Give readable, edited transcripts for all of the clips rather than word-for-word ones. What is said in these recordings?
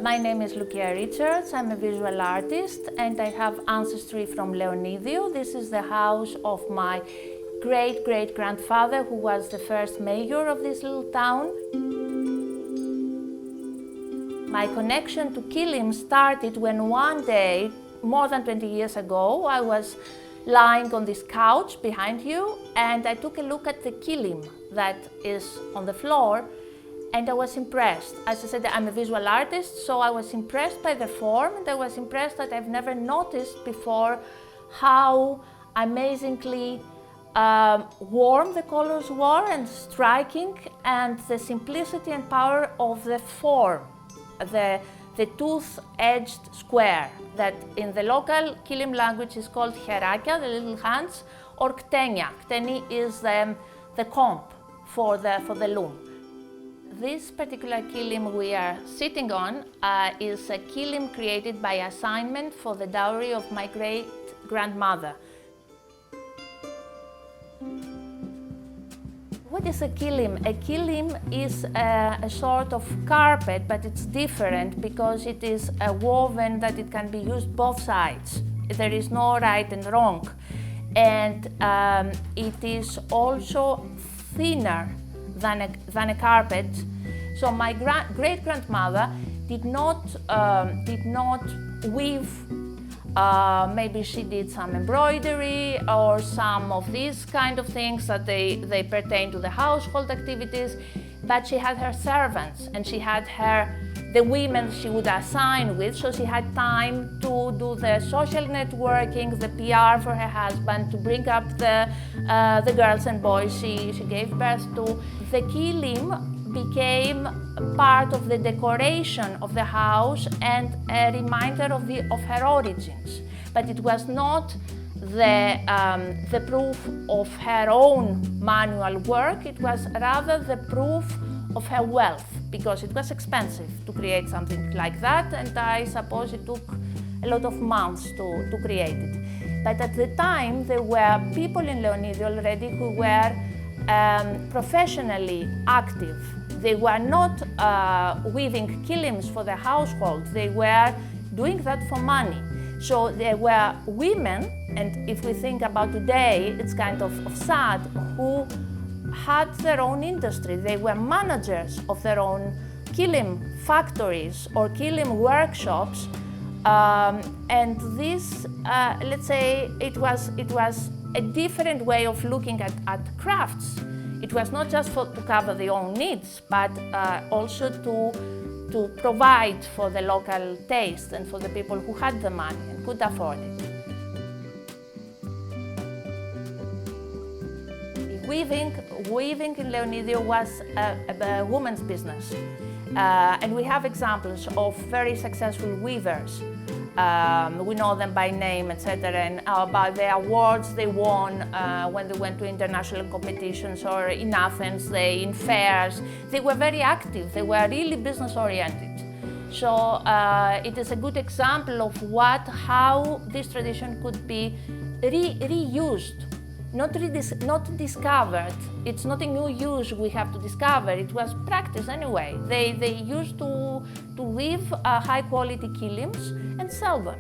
My name is Loukia Richards. I'm a visual artist and I have ancestry from Leonidio. This is the house of my great-great-grandfather, who was the first mayor of this little town. My connection to kilim started when one day, more than 20 years ago, I was lying on this couch behind you and I took a look at the kilim that is on the floor. And I was impressed. As I said, I'm a visual artist, so I was impressed by the form, and I was impressed that I've never noticed before how amazingly warm the colors were and striking, and the simplicity and power of the form, the tooth-edged square, that in the local kilim language is called herakia, the little hands, or ktenia. Kteni is the comb for the loom. This particular kilim we are sitting on is a kilim created by assignment for the dowry of my great-grandmother. What is a kilim? A kilim is a sort of carpet, but it's different because it is a woven that it can be used both sides. There is no right and wrong. And it is also thinner than a carpet. So my great-grandmother did not weave. Maybe she did some embroidery or some of these kind of things that they pertain to the household activities, but she had her servants and she had the women she would assign with, so she had time to do the social networking, the PR for her husband, to bring up the girls and boys she gave birth to. The kilim became part of the decoration of the house and a reminder of her origins. But it was not the proof of her own manual work, it was rather the proof of her wealth, because it was expensive to create something like that, and I suppose it took a lot of months to create it. But at the time, there were people in Leonidio already who were professionally active. They were not weaving kilims for the household, they were doing that for money. So there were women, and if we think about today, it's kind of sad, who had their own industry. They were managers of their own kilim factories or kilim workshops, and this, let's say, it was a different way of looking at crafts. It was not just to cover their own needs, but also to provide for the local taste and for the people who had the money and could afford it. Weaving in Leonidio was a woman's business, and we have examples of very successful weavers. We know them by name, etc., and by the awards they won when they went to international competitions or in Athens, in fairs. They were very active, they were really business-oriented. So it is a good example of how this tradition could be reused. Not discovered. It's not a new use we have to discover. It was practice anyway. They used to weave high-quality kilims and sell them.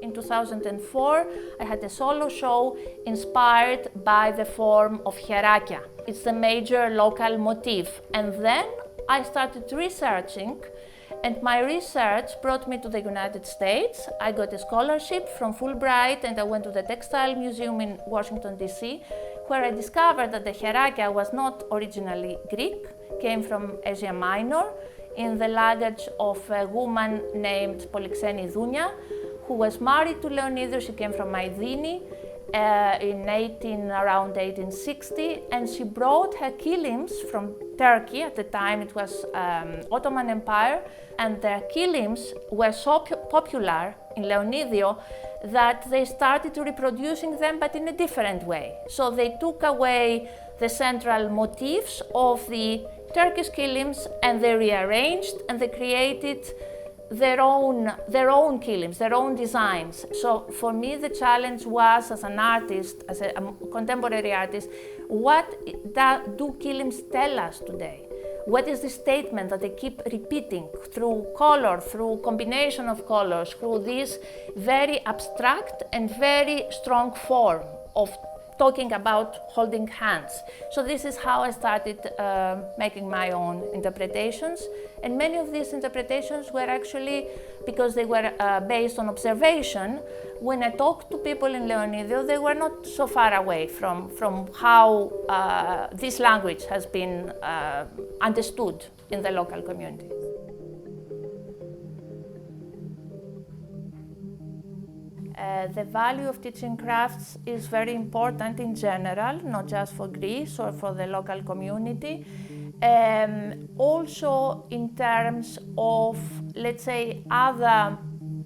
In 2004, I had a solo show inspired by the form of herakia. It's the major local motif. And then I started researching, and my research brought me to the United States. I got a scholarship from Fulbright and I went to the Textile Museum in Washington, D.C., where I discovered that the herakia was not originally Greek, came from Asia Minor, in the luggage of a woman named Polixeni Dounia, who was married to Leonidio. She came from Maidini, around 1860, and she brought her kilims from Turkey. At the time it was Ottoman Empire, and their kilims were so popular in Leonidio that they started reproducing them, but in a different way. So they took away the central motifs of the Turkish kilims and they rearranged and they created their own kilims, their own designs. So for me the challenge was, as an artist, as a contemporary artist, what do kilims tell us today? What is the statement that they keep repeating through color, through combination of colors, through this very abstract and very strong form of talking about holding hands. So this is how I started making my own interpretations. And many of these interpretations were actually, because they were based on observation, when I talked to people in Leonidio, they were not so far away from how this language has been understood in the local community. The value of teaching crafts is very important in general, not just for Greece or for the local community. Also in terms of, let's say, other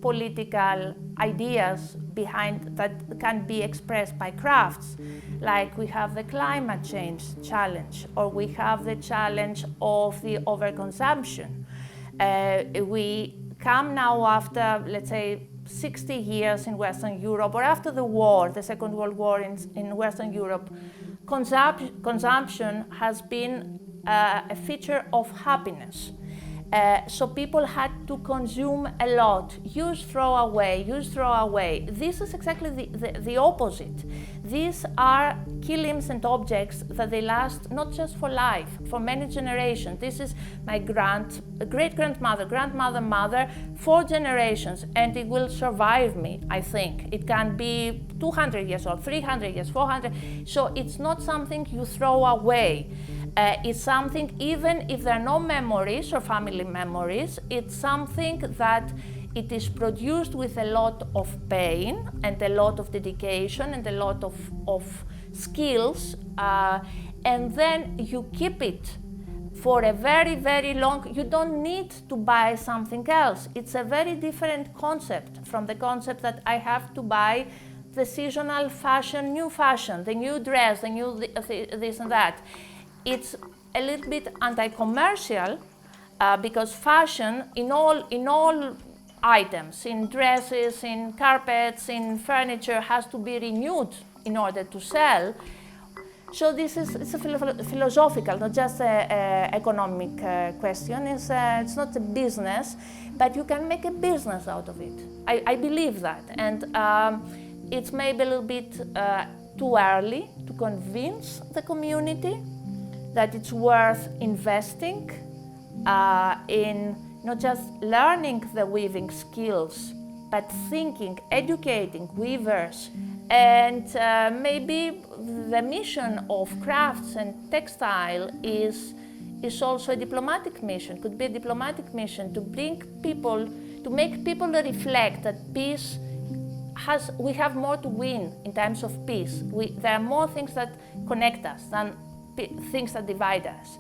political ideas behind that can be expressed by crafts. Like we have the climate change challenge, or we have the challenge of the overconsumption. We come now after, let's say, 60 years in Western Europe, or after the war, the Second World War in Western Europe, consumption has been a feature of happiness. So people had to consume a lot, use, throw away. This is exactly the opposite. These are kilims and objects that they last not just for life, for many generations. This is my great-grandmother, grandmother, mother, 4 generations, and it will survive me, I think. It can be 200 years old, 300 years, 400. So it's not something you throw away. It's something, even if there are no memories or family memories, it's something that it is produced with a lot of pain and a lot of dedication and a lot of skills, and then you keep it for a very, very long. You don't need to buy something else. It's a very different concept from the concept that I have to buy the seasonal fashion, the new dress, the new this and that. It's a little bit anti-commercial because fashion in all items, in dresses, in carpets, in furniture, has to be renewed in order to sell. So it's a philosophical, not just an economic question. It's not a business, but you can make a business out of it. I believe that, and it's maybe a little bit too early to convince the community that it's worth investing in not just learning the weaving skills, but thinking, educating weavers. And maybe the mission of crafts and textile is also a diplomatic mission, could be a diplomatic mission to bring people, to make people reflect that peace we have more to win in terms of peace. There are more things that connect us than things that divide us.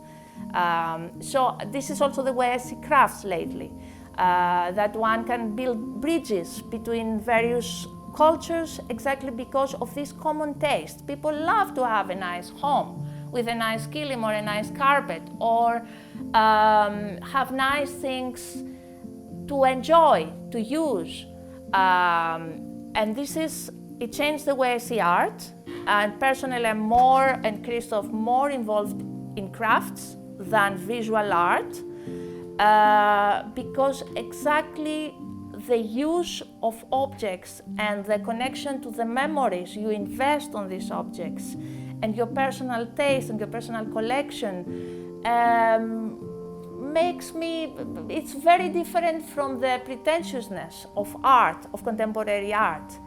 So this is also the way I see crafts lately, that one can build bridges between various cultures exactly because of this common taste. People love to have a nice home with a nice kilim or a nice carpet, or have nice things to enjoy, to use. And it changed the way I see art. And personally, I'm more, and Christoph, more involved in crafts than visual art, because exactly the use of objects and the connection to the memories you invest on these objects and your personal taste and your personal collection it's very different from the pretentiousness of art, of contemporary art,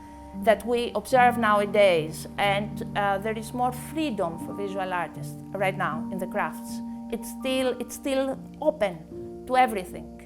that we observe nowadays, and there is more freedom for visual artists right now in the crafts. It's still open to everything.